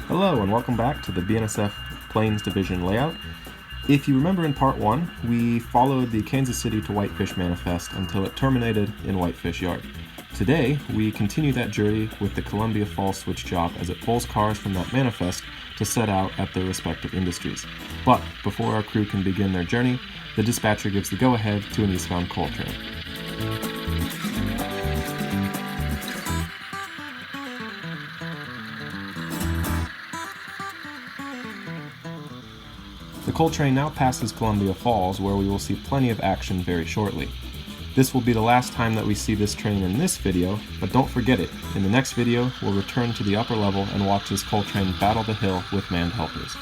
Hello and welcome back to the BNSF Plains Division layout. If you remember in part 1, we followed the Kansas City to Whitefish manifest until it terminated in Whitefish Yard. Today, we continue that journey with the Columbia Falls switch job as it pulls cars from that manifest to set out at their respective industries. But before our crew can begin their journey, the dispatcher gives the go-ahead to an eastbound coal train. The coal train now passes Columbia Falls, where we will see plenty of action very shortly. This will be the last time that we see this train in this video, but don't forget it, in the next video we'll return to the upper level and watch this coal train battle the hill with manned helpers.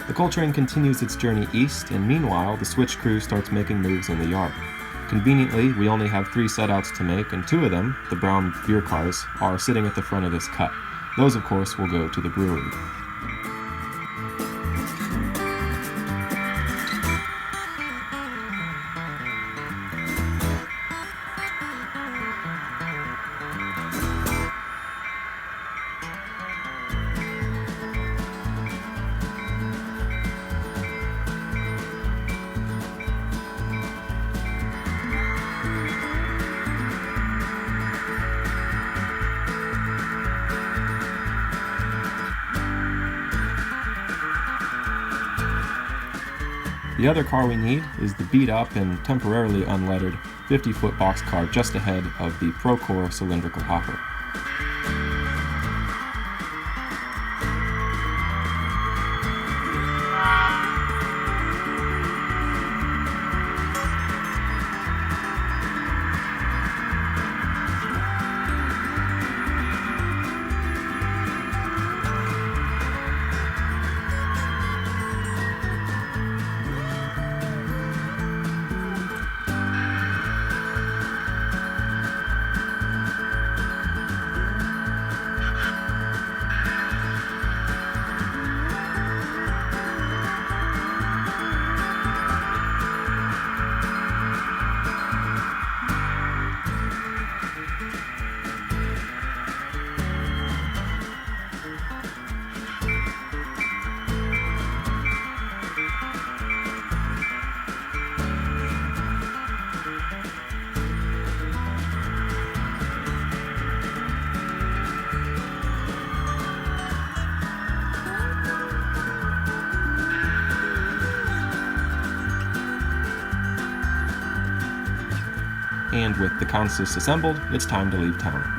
The coal train continues its journey east, and meanwhile, the switch crew starts making moves in the yard. Conveniently, we only have 3 setouts to make, and 2 of them, the brown beer cars, are sitting at the front of this cut. Those, of course, will go to the brewery. The other car we need is the beat-up and temporarily unlettered 50-foot boxcar just ahead of the Procore cylindrical hopper. And with the consist assembled, it's time to leave town.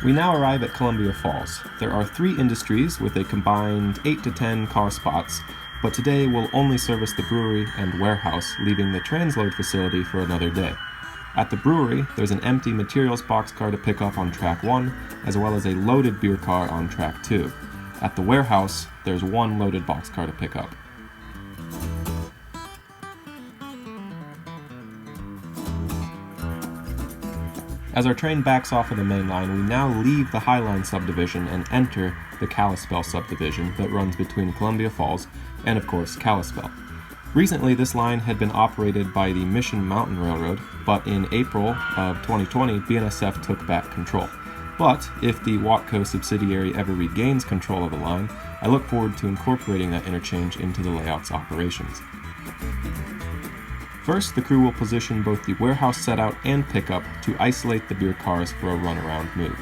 We now arrive at Columbia Falls. There are 3 industries with a combined 8 to 10 car spots, but today we'll only service the brewery and warehouse, leaving the transload facility for another day. At the brewery, there's an empty materials boxcar to pick up on track 1, as well as a loaded beer car on track 2. At the warehouse, there's 1 loaded boxcar to pick up. As our train backs off of the main line, we now leave the Highline subdivision and enter the Kalispell subdivision that runs between Columbia Falls and, of course, Kalispell. Recently, this line had been operated by the Mission Mountain Railroad, but in April of 2020, BNSF took back control. But if the Watco subsidiary ever regains control of the line, I look forward to incorporating that interchange into the layout's operations. First, the crew will position both the warehouse setout and pickup to isolate the beer cars for a runaround move.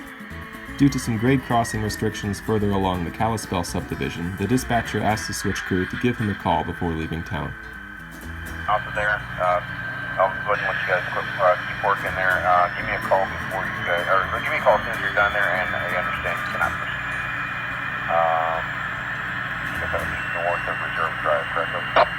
Due to some grade crossing restrictions further along the Kalispell subdivision, the dispatcher asked the switch crew to give him a call before leaving town. Out there, I'll go ahead and let you guys keep working there. Give me a call before you guys, or give me a call as soon as you're done there, and I understand you cannot proceed. You guys have a north of Reserve Drive, correct?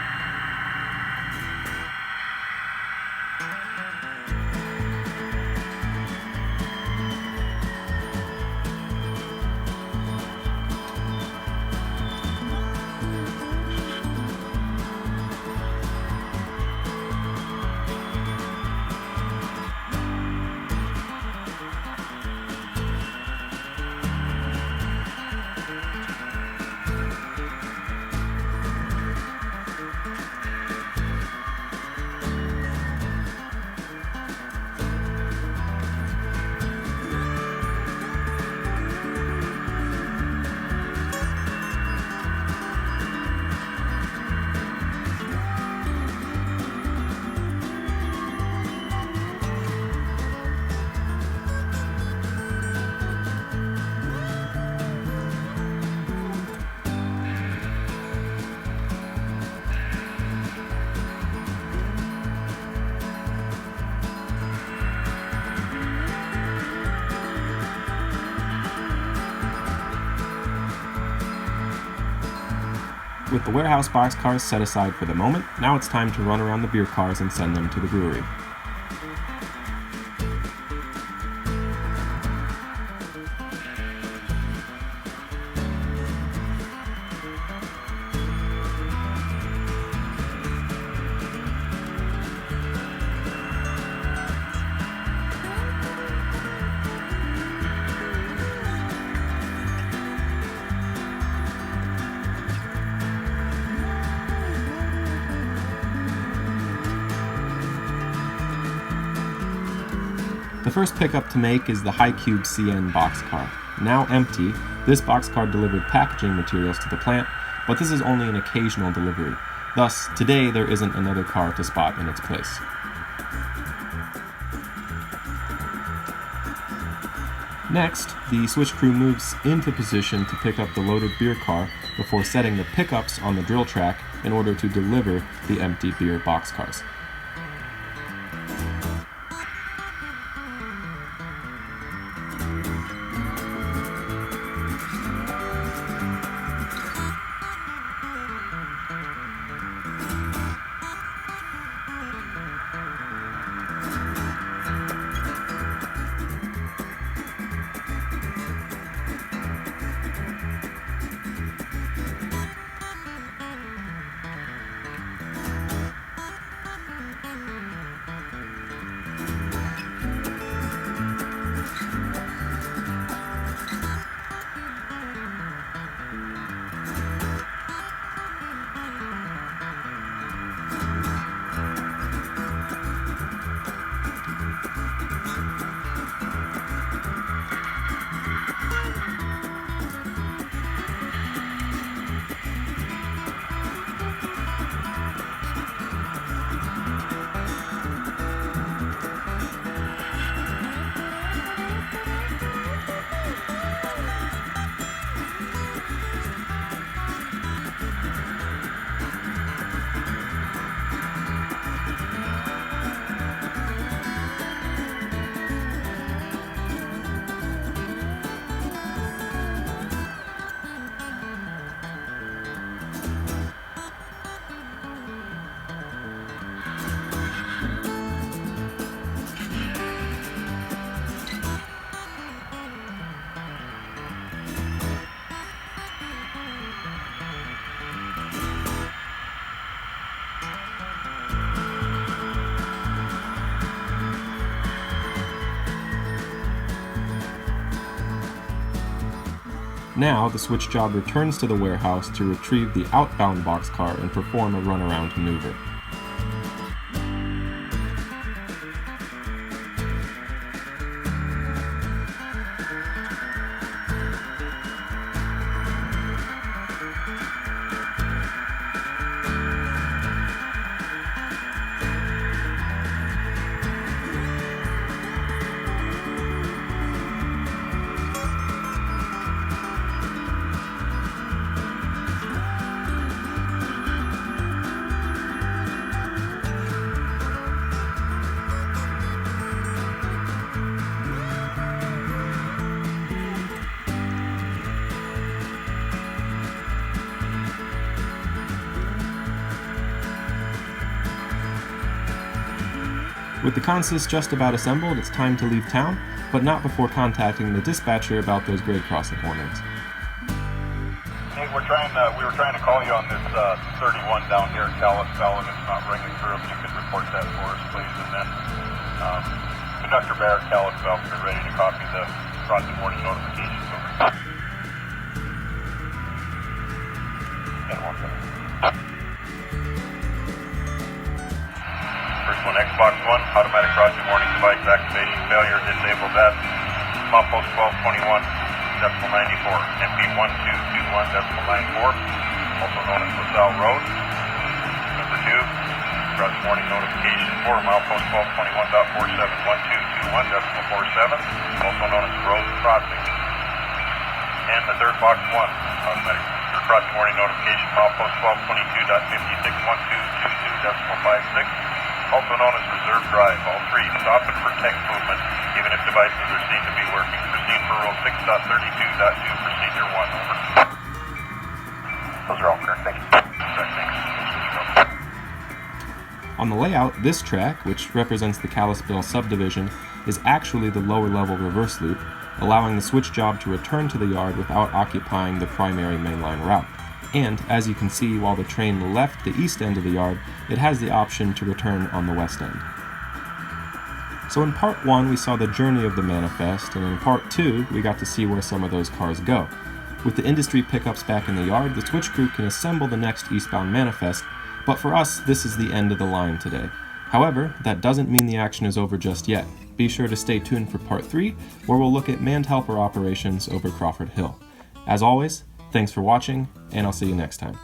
With the warehouse boxcars set aside for the moment, now it's time to run around the beer cars and send them to the brewery. The first pickup to make is the High Cube CN boxcar. Now empty, this boxcar delivered packaging materials to the plant, but this is only an occasional delivery. Thus, today there isn't another car to spot in its place. Next, the switch crew moves into position to pick up the loaded beer car before setting the pickups on the drill track in order to deliver the empty beer boxcars. Now, the switch job returns to the warehouse to retrieve the outbound boxcar and perform a runaround maneuver. With the consist just about assembled, it's time to leave town, but not before contacting the dispatcher about those grade crossing warnings. Hey, we were trying to call you on this 31 down here at Kalispell, and it's not ringing through. If you could report that for us, please. And then Conductor Barrett, Kalispell, be ready to copy the crossing warning notifications over. First one, Xbox One, automatic crossing warning device activation failure, disabled that. Post 1221.94, MP 1221.94, also known as LaSalle Road. Number 2, crossing warning notification for milepost 1221.47, 1221.47, also known as road crossing. And the third box 1, automatic crossing warning notification, milepost 1222.561222.56, also known as reserve drive. All 3, stop and protect movement, even if devices are seen to be working. Proceed for Rule 6.32.2, Procedure 1, over. Those are all correct, thank you. Thanks. On the layout, this track, which represents the Kalispell subdivision, is actually the lower level reverse loop, allowing the switch job to return to the yard without occupying the primary mainline route. And, as you can see, while the train left the east end of the yard, it has the option to return on the west end. So in part 1, we saw the journey of the manifest, and in part 2, we got to see where some of those cars go. With the industry pickups back in the yard, the switch crew can assemble the next eastbound manifest, but for us, this is the end of the line today. However, that doesn't mean the action is over just yet. Be sure to stay tuned for part 3, where we'll look at manned helper operations over Crawford Hill. As always, thanks for watching, and I'll see you next time.